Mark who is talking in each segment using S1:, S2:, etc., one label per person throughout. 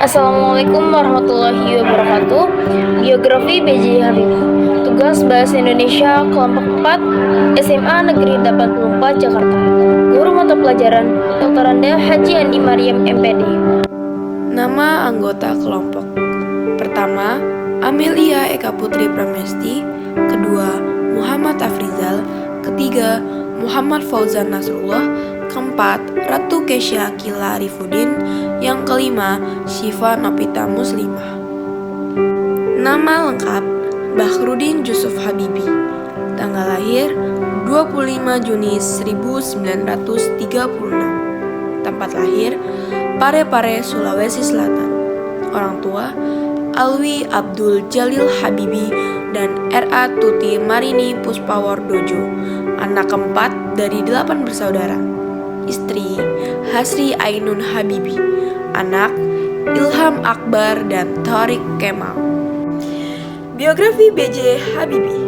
S1: Assalamualaikum warahmatullahi wabarakatuh. Biografi B.J. Habibie. Tugas Bahasa Indonesia kelompok 4 SMA Negeri 84 Jakarta. Guru mata pelajaran Dr. Anda Haji Andi Mariam MPD.
S2: Nama anggota kelompok. Pertama, Amelia Eka Putri Pramesti. Kedua, Muhammad Afrizal. Ketiga, Muhammad Fauzan Nasrullah. Keempat, Ratu Kesya Kila Arifudin. Yang kelima, Syifa Nopita Muslimah. Nama lengkap, Bakhrudin Jusuf Habibie. Tanggal lahir 25 Juni 1936. Tempat lahir Parepare, Sulawesi Selatan. Orang tua Alwi Abdul Jalil Habibie dan R.A. Tuti Marini Puspawardojo. Anak keempat dari 8 bersaudara. Istri Hasri Ainun Habibie. Anak Ilham Akbar dan Tariq Kemal. Biografi B.J. Habibie.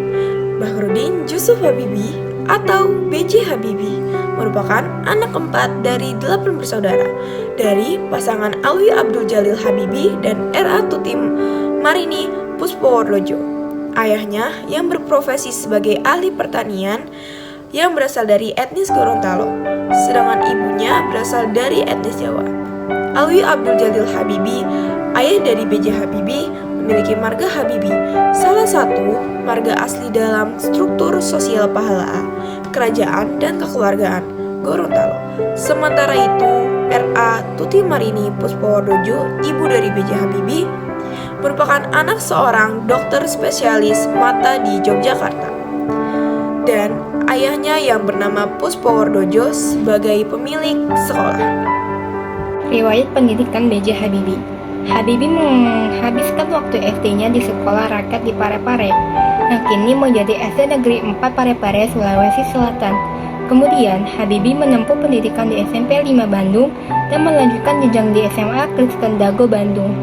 S2: Bakhrudin Jusuf Habibie atau B.J. Habibie merupakan anak keempat dari 8 bersaudara dari pasangan Alwi Abdul Jalil Habibie dan R.A. Tuti Marini Puspawardojo. Ayahnya yang berprofesi sebagai ahli pertanian yang berasal dari etnis Gorontalo, sedangkan ibunya berasal dari etnis Jawa. Alwi Abdul Jalil Habibie, ayah dari B.J. Habibie, memiliki marga Habibie, salah satu marga asli dalam struktur sosial pahala, kerajaan dan kekeluargaan Gorontalo. Sementara itu, R.A. Tuti Marini Puspawardojo, ibu dari B.J. Habibie, merupakan anak seorang dokter spesialis mata di Yogyakarta. Dan ayahnya yang bernama Puspawardojo sebagai pemilik sekolah.
S3: Riwayat pendidikan B.J. Habibie. Habibie menghabiskan waktu SD-nya di sekolah rakyat di Parepare, yang kini menjadi SD Negeri 4 Parepare, Sulawesi Selatan. Kemudian, Habibie menempuh pendidikan di SMP 5 Bandung dan melanjutkan jenjang di SMA Kristen Dago Bandung.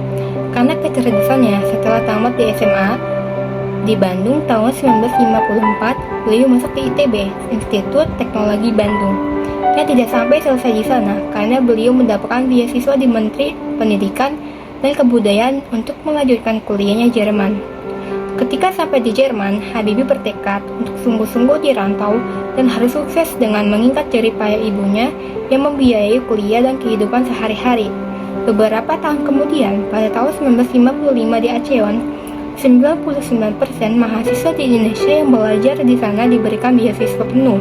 S3: Karena kecerdasannya, setelah tamat di SMA di Bandung tahun 1954, beliau masuk ke ITB, Institut Teknologi Bandung. Yang tidak sampai selesai di sana, karena beliau mendapatkan beasiswa di Menteri Pendidikan dan Kebudayaan untuk melanjutkan kuliahnya Jerman. Ketika sampai di Jerman, Habibie bertekad untuk sungguh-sungguh dirantau dan harus sukses dengan mengikat jerih payah ibunya yang membiayai kuliah dan kehidupan sehari-hari. Beberapa tahun kemudian, pada tahun 1955 di Aceh, 99% mahasiswa di Indonesia yang belajar di sana diberikan beasiswa penuh.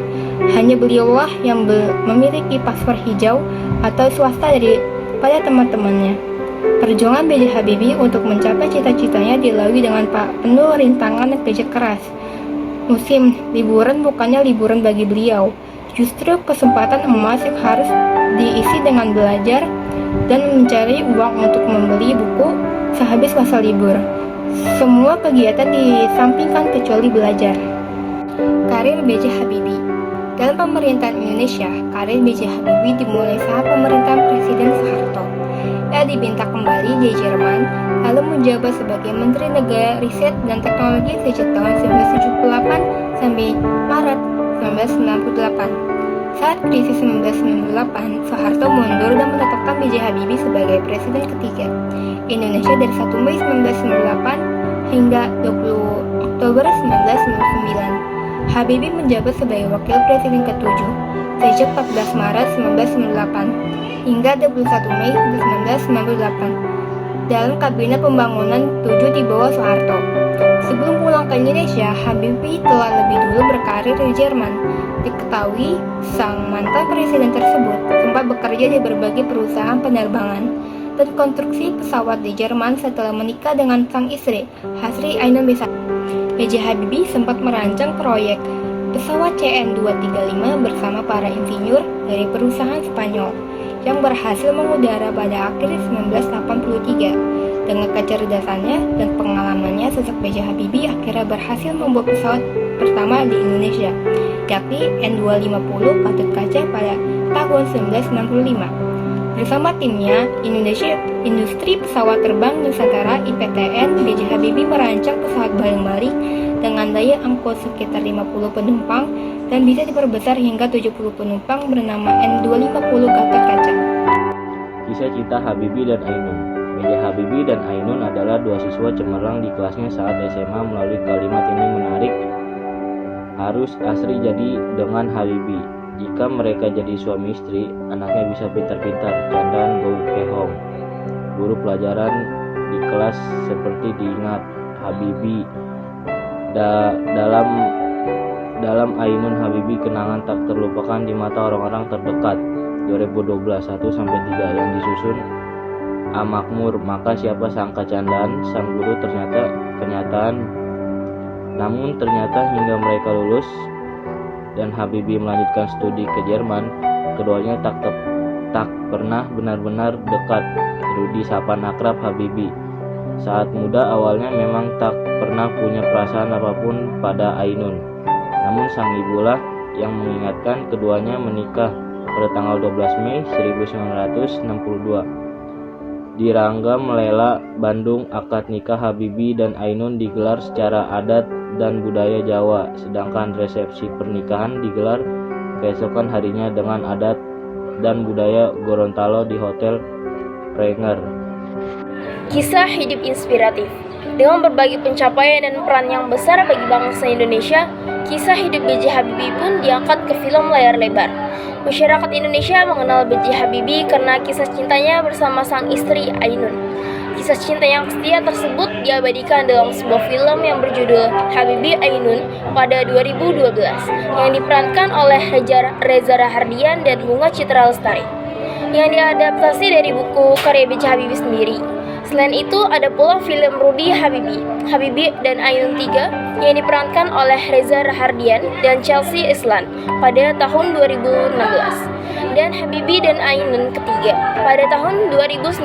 S3: Hanya beliaulah yang memiliki paspor hijau atau swasta daripada teman-temannya. Perjuangan B.J. Habibie untuk mencapai cita-citanya dilalui dengan penuh rintangan dan kerja keras. Musim liburan bukannya liburan bagi beliau, justru kesempatan emas yang harus diisi dengan belajar dan mencari uang untuk membeli buku sehabis masa libur. Semua kegiatan disampingkan kecuali belajar. Karir B.J. Habibie. Dalam pemerintahan Indonesia, karir B.J. Habibie dimulai saat pemerintahan Presiden Soeharto. Ia dipinta kembali di Jerman, lalu menjabat sebagai Menteri Negara Riset dan Teknologi sejak tahun 1978 sampai Maret 1998. Saat krisis 1998, Soeharto mundur dan menetapkan B.J. Habibie sebagai Presiden ketiga Indonesia dari 1 Mei 1998 hingga 20 Oktober 1999. Habibie menjabat sebagai Wakil Presiden ke-7 sejak 14 Maret 1998 hingga 21 Mei 1998 dalam Kabinet Pembangunan 7 di bawah Soeharto. Sebelum pulang ke Indonesia, Habibie telah lebih dulu berkarir di Jerman. Diketahui, sang mantan presiden tersebut sempat bekerja di berbagai perusahaan penerbangan dan konstruksi pesawat di Jerman setelah menikah dengan sang istri, Hasri Ainun B.J. Habibie sempat merancang proyek pesawat CN-235 bersama para insinyur dari perusahaan Spanyol yang berhasil mengudara pada akhir 1983. Dengan kecerdasannya dan pengalamannya, sosok B.J. Habibie akhirnya berhasil membuat pesawat pertama di Indonesia, yakni N250 Patut Kaca pada tahun 1965. Bersama timnya, Industri Pesawat Terbang Nusantara (IPTN), B.J. Habibie merancang pesawat baling-baling dengan daya angkut sekitar 50 penumpang dan bisa diperbesar hingga 70 penumpang bernama N250 Gatot Kaca.
S4: Kisah cinta Habibie dan Ainun. B.J. Habibie dan Ainun adalah dua siswa cemerlang di kelasnya saat SMA. Melalui kalimat ini menarik, harus Asri jadi dengan Habibie. Jika mereka jadi suami istri, anaknya bisa pintar-pintar, candaan go kehong. Guru pelajaran di kelas seperti diingat Habibie. Dalam Ainun Habibie kenangan tak terlupakan di mata orang-orang terdekat. 2012 1-3 yang disusun A. Makmur, maka siapa sangka candaan sang guru ternyata kenyataan. Namun ternyata hingga mereka lulus dan Habibie melanjutkan studi ke Jerman, keduanya tak pernah benar-benar dekat. Rudi Sapan akrab Habibie. Saat muda awalnya memang tak pernah punya perasaan apapun pada Ainun. Namun sang ibulah yang mengingatkan keduanya menikah pada tanggal 12 Mei 1962. Di Rangga Melela, Bandung, akad nikah Habibie dan Ainun digelar secara adat dan budaya Jawa, sedangkan resepsi pernikahan digelar keesokan harinya dengan adat dan budaya Gorontalo di Hotel Prenger.
S1: Kisah hidup inspiratif. Dengan berbagai pencapaian dan peran yang besar bagi bangsa Indonesia, kisah hidup B.J. Habibie pun diangkat ke film layar lebar. Masyarakat Indonesia mengenal B.J. Habibie karena kisah cintanya bersama sang istri Ainun. Kisah cinta yang setia tersebut diabadikan dalam sebuah film yang berjudul Habibie Ainun pada 2012 yang diperankan oleh Reza Rahardian dan Bunga Citra Lestari, yang diadaptasi dari buku karya B.J. Habibie sendiri. Selain itu, ada pula film Rudi Habibie dan Ainun 3 yang diperankan oleh Reza Rahardian dan Chelsea Islan pada tahun 2016, dan Habibie dan Ainun ketiga pada tahun 2019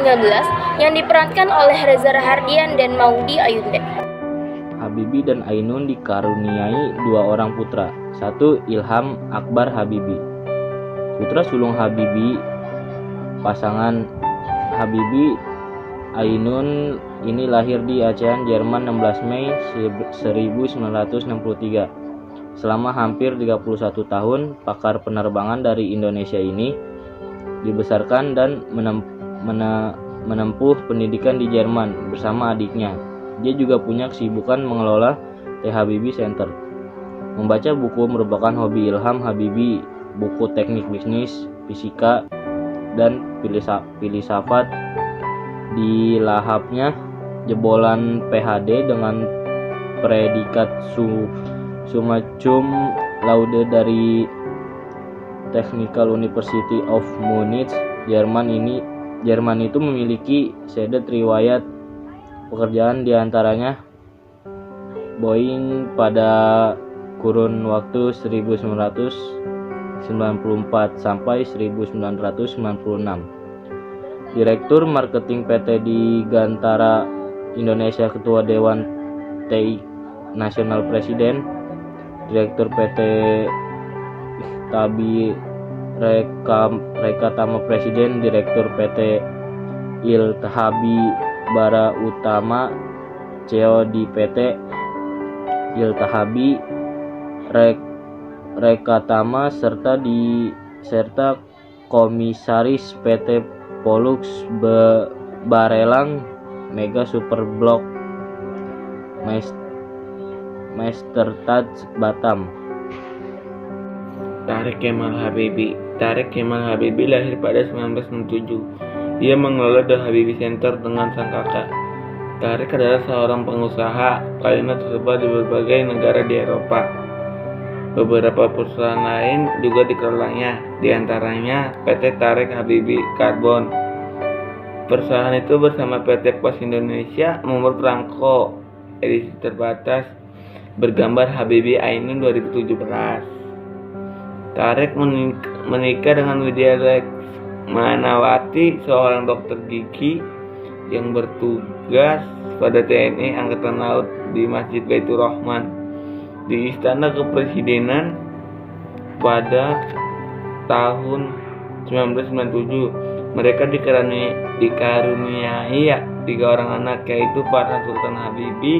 S1: yang diperankan oleh Reza Rahardian dan Maudy Ayunda.
S4: Habibie dan Ainun dikaruniai dua orang putra. Satu, Ilham Akbar Habibie, putra sulung Habibie. Pasangan Habibie Ainun ini lahir di Aachen, Jerman 16 Mei 1963. Selama hampir 31 tahun, pakar penerbangan dari Indonesia ini dibesarkan dan menempuh pendidikan di Jerman bersama adiknya. Dia juga punya kesibukan mengelola The Habibie Center. Membaca buku merupakan hobi Ilham Habibie. Buku teknik bisnis, fisika, dan filsafat di lahapnya. Jebolan PhD dengan predikat summa cum laude dari Technical University of Munich, Jerman itu memiliki sedet riwayat pekerjaan, diantaranya Boeing pada kurun waktu 1994 sampai 1996. Direktur Marketing PT Digantara Indonesia, Ketua Dewan TI Nasional Presiden, Direktur PT Tabi Rekatama Presiden, Direktur PT Ilthabi Bara Utama, CEO di PT Ilthabi Rekatama serta Komisaris PT Pollux Barelang Mega Superblock Mastertad Batam.
S5: Tareq Kemal Habibie. Tareq Kemal Habibie lahir pada 1967. Dia mengelola The Habibie Center dengan sang kakak. Tareq adalah seorang pengusaha. Kliennya tersebar di berbagai negara di Eropa. Beberapa perusahaan lain juga dikelolanya, di antaranya PT Tareq Habibie Karbon. Perusahaan itu bersama PT Pos Indonesia membuat perangko edisi terbatas bergambar Habibie Ainun 2017. Tareq menikah dengan Widya Leksmanawati, seorang dokter gigi yang bertugas pada TNI Angkatan Laut di Masjid Baitur Rahman di Istana Kepresidenan pada tahun 1997. Mereka dikaruniai 3 orang anak, yaitu Farhan Sultan Habibie,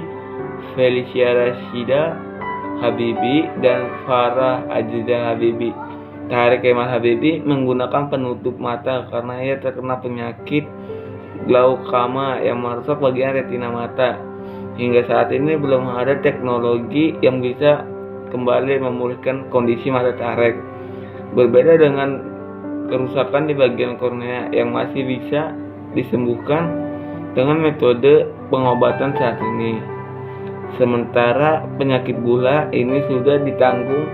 S5: Felicia Rashida Habibie, dan Farah Aziza Habibie. Tareq Kemal Habibie menggunakan penutup mata karena ia terkena penyakit glaukoma yang merusak bagian retina mata. Hingga saat ini belum ada teknologi yang bisa kembali memulihkan kondisi mata Tarek. Berbeda dengan kerusakan di bagian kornea yang masih bisa disembuhkan dengan metode pengobatan saat ini. Sementara penyakit gula ini sudah ditanggung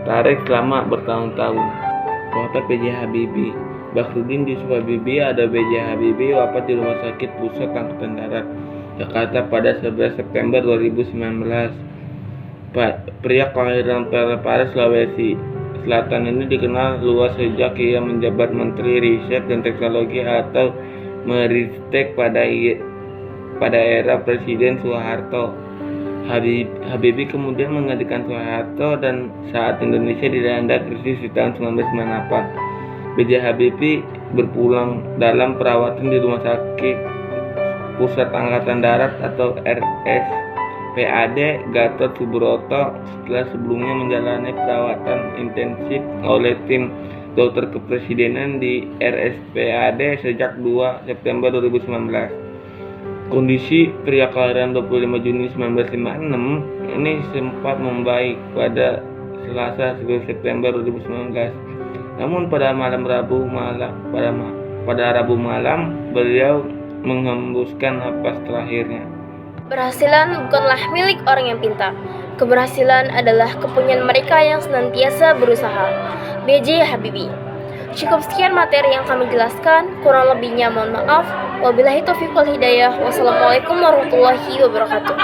S5: Tarek selama bertahun-tahun. Wafat B.J. Habibie. Bakhruddin Yusuf Habibie atau B.J. Habibie wafat di Rumah Sakit Pusat Angkatan Darat, Jakarta pada 11 September 2019. Pria kelahiran Parepare, Sulawesi Selatan ini dikenal luas sejak ia menjabat Menteri Riset dan Teknologi atau Meristek pada era Presiden Soeharto. Habibie kemudian menggantikan Soeharto dan saat Indonesia dilanda krisis di tahun 1998. B.J. Habibie berpulang dalam perawatan di Rumah Sakit Pusat Angkatan Darat atau RSPAD Gatot Subroto setelah sebelumnya menjalani perawatan intensif oleh tim dokter kepresidenan di RSPAD sejak 2 September 2019. Kondisi pria kelahiran 25 Juni 1956 ini sempat membaik pada Selasa 11 September 2019. Namun pada Rabu malam beliau menghembuskan napas terakhirnya.
S1: Keberhasilan bukanlah milik orang yang pintar. Keberhasilan adalah kepunyaan mereka yang senantiasa berusaha. B.J. Habibie. Cukup sekian materi yang kami jelaskan, kurang lebihnya mohon maaf. Wabillahi taufiq wal hidayah. Wassalamualaikum warahmatullahi wabarakatuh.